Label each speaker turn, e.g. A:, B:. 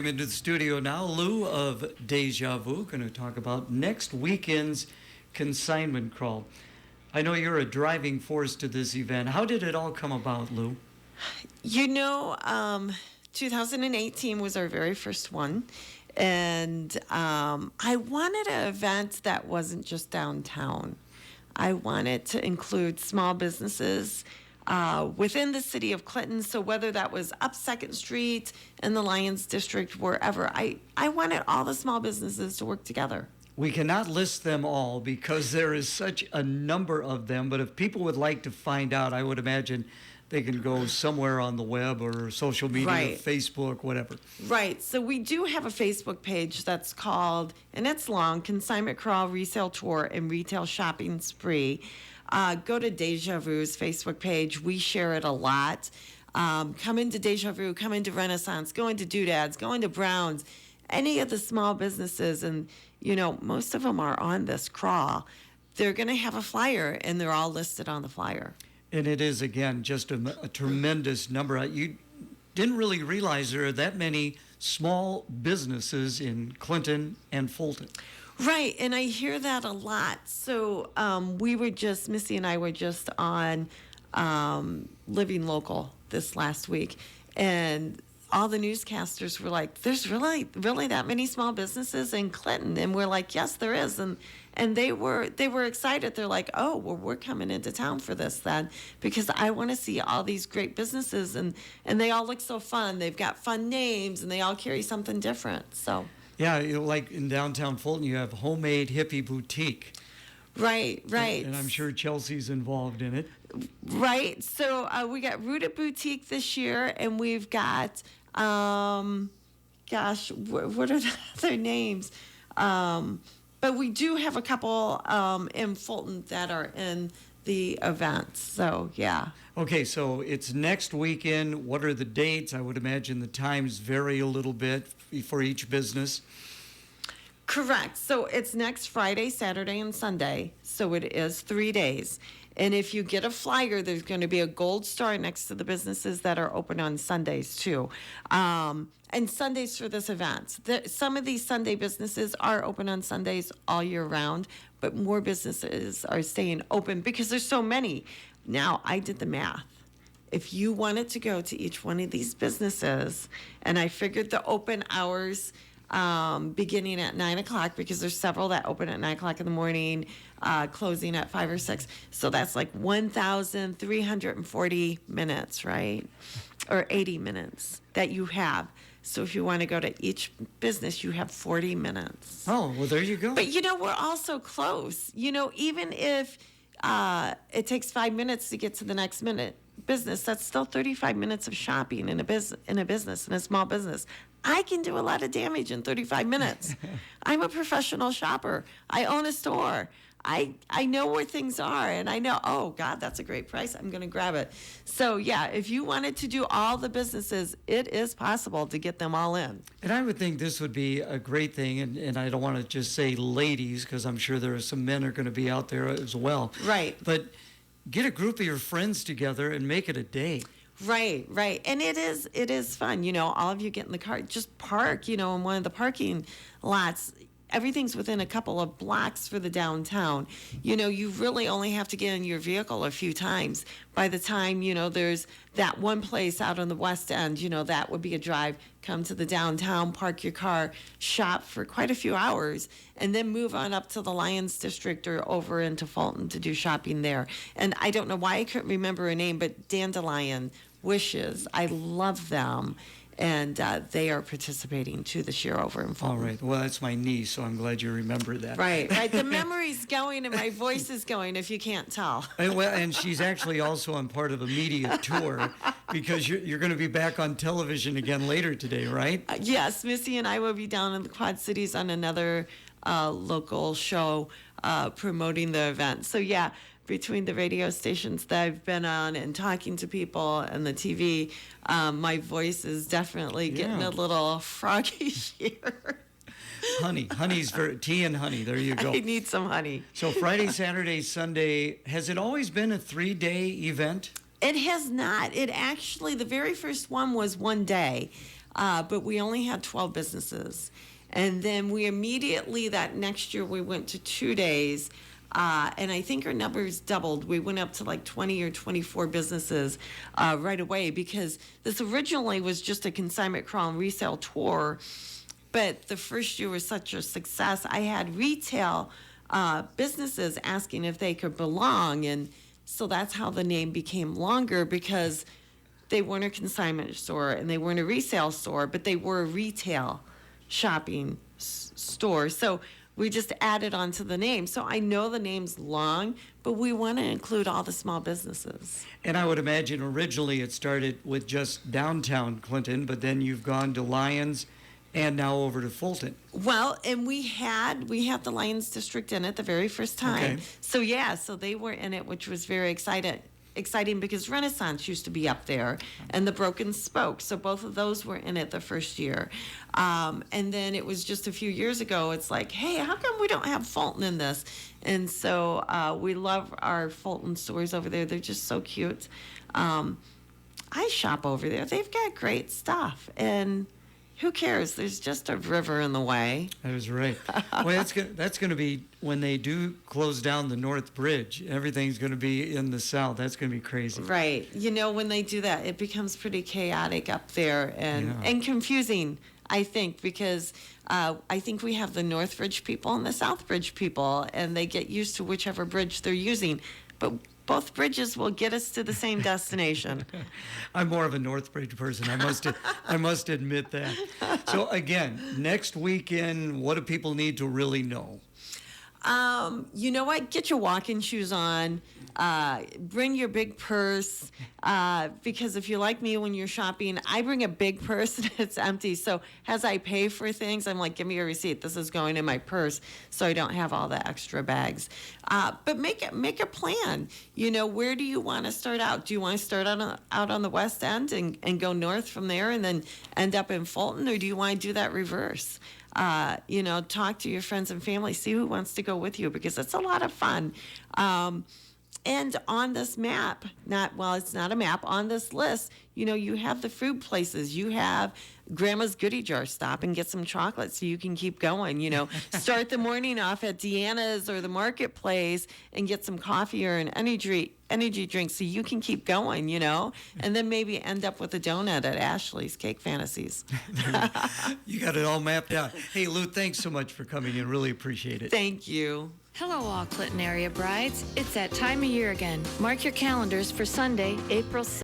A: I'm into the studio now. Lou of Deja Vu going to talk about next weekend's Consignment Crawl. I know you're a driving force to this event. How did it all come about, Lou?
B: You know, 2018 was our very first one. And I wanted an event that wasn't just downtown. I wanted to include small businesses within the city of Clinton. So whether that was up 2nd Street in the Lions District, wherever, I wanted all the small businesses to work together.
A: We cannot list them all because there is such a number of them, but if people would like to find out, I would imagine they can go somewhere on the web or social media,
B: Right.
A: Facebook, whatever.
B: Right. So we do have a Facebook page that's called, and it's long, Consignment Crawl Resale Tour and Retail Shopping Spree. Go to Deja Vu's Facebook page. We share it a lot. Come into Deja Vu, come into Renaissance, go into Doodads, go into Browns, any of the small businesses. And, you know, most of them are on this crawl. They're going to have a flyer, and they're all listed on the flyer.
A: And it is, again, just a tremendous number. You didn't really realize there are that many small businesses in Clinton and Fulton.
B: Right, and I hear that a lot. So Missy and I were just on Living Local this last week, and all the newscasters were like, there's really that many small businesses in Clinton? And we're like, yes, there is. And they were excited. They're like, oh, well, we're coming into town for this then, because I want to see all these great businesses, and they all look so fun. They've got fun names, and they all carry something different. So
A: Yeah, like in downtown Fulton, you have Homemade Hippie Boutique.
B: Right.
A: And I'm sure Chelsea's involved in it.
B: Right. So we got Rooted Boutique this year, and we've got, what are the other names? But we do have a couple in Fulton that are in the event. So, yeah.
A: Okay, so it's next weekend. What are the dates? I would imagine the times vary a little bit for each business.
B: Correct. So it's next Friday, Saturday, and Sunday. So it is 3 days. And if you get a flyer, there's going to be a gold star next to the businesses that are open on Sundays, too. And Sundays for this event. Some of these Sunday businesses are open on Sundays all year round, but more businesses are staying open because there's so many. Now, I did the math. If you wanted to go to each one of these businesses, and I figured the open hours beginning at 9 o'clock, because there's several that open at 9 o'clock in the morning, closing at 5 or 6. So that's like 1,340 minutes, right? Or 80 minutes that you have. So if you want to go to each business, you have 40 minutes.
A: Oh, well, there you go.
B: But, you know, we're all so close. You know, even if it takes 5 minutes to get to the next business, that's still 35 minutes of shopping in a small business. I can do a lot of damage in 35 minutes. I'm a professional shopper. I own a store. I know where things are, and I know, oh, God, that's a great price. I'm going to grab it. So, yeah, if you wanted to do all the businesses, it is possible to get them all in.
A: And I would think this would be a great thing, and I don't want to just say ladies, because I'm sure there are some men are going to be out there as well.
B: Right.
A: But get a group of your friends together and make it a day.
B: Right. And it is fun. You know, all of you get in the car, just park, you know, in one of the parking lots. Everything's within a couple of blocks for the downtown. You know, you really only have to get in your vehicle a few times. By the time, you know, there's that one place out on the west end, you know, that would be a drive. Come to the downtown, park your car, shop for quite a few hours, and then move on up to the Lions District or over into Fulton to do shopping there. And I don't know why I couldn't remember a name, but Dandelion Wishes, I love them. And they are participating too this year over in Fulton.
A: All right. Well, that's my niece, so I'm glad you remember that.
B: Right. The memory's going and my voice is going, if you can't tell.
A: And she's actually also on part of a media tour, because you're going to be back on television again later today, right?
B: Yes. Missy and I will be down in the Quad Cities on another local show promoting the event. So, yeah. Between the radio stations that I've been on and talking to people and the TV, my voice is definitely getting a little froggy here.
A: Honey's tea and honey. There you go.
B: I need some honey.
A: So Friday, Saturday, Sunday, has it always been a 3-day event?
B: It has not. It actually, the very first one was one day. but we only had 12 businesses. And then we immediately, that next year, we went to 2 days. And I think our numbers doubled. We went up to like 20 or 24 businesses right away, because this originally was just a consignment crawl and resale tour. But the first year was such a success. I had retail businesses asking if they could belong. And so that's how the name became longer, because they weren't a consignment store and they weren't a resale store, but they were a retail shopping store. So we just added on to the name. So I know the name's long, but we want to include all the small businesses.
A: And I would imagine originally it started with just downtown Clinton, but then you've gone to Lyons and now over to Fulton.
B: Well, and we had the Lions District in it the very first time.
A: Okay.
B: So they were in it, which was very exciting because Renaissance used to be up there, and the Broken Spoke. So both of those were in it the first year. And then it was just a few years ago, it's like, hey, how come we don't have Fulton in this? And so we love our Fulton stores over there. They're just so cute. I shop over there. They've got great stuff. And who cares? There's just a river in the way.
A: That was right. Well, that's going to be when they do close down the North Bridge. Everything's going to be in the south. That's going to be crazy.
B: Right. When they do that, it becomes pretty chaotic up there and confusing, I think, because I think we have the North Bridge people and the South Bridge people, and they get used to whichever bridge they're using. But both bridges will get us to the same destination.
A: I'm more of a Northbridge person. I must admit that. So again, next weekend, what do people need to really know?
B: You know what? Get your walking shoes on. Bring your big purse, because if you're like me when you're shopping, I bring a big purse and it's empty. So as I pay for things, I'm like, give me a receipt. This is going in my purse, so I don't have all the extra bags. But make a plan. Where do you want to start out? Do you want to start out on the West End and go north from there and then end up in Fulton, or do you want to do that reverse? Talk to your friends and family, see who wants to go with you, because it's a lot of fun. And on this map, it's not a map, on this list, you have the food places. You have Grandma's Goodie Jar. Stop and get some chocolate so you can keep going. Start the morning off at Deanna's or the marketplace and get some coffee or an energy drink so you can keep going, and then maybe end up with a donut at Ashley's Cake Fantasies.
A: You got it all mapped out. Hey, Lou, thanks so much for coming in. Really appreciate it.
B: Thank you.
C: Hello, all Clinton area brides. It's that time of year again. Mark your calendars for Sunday, April 6th.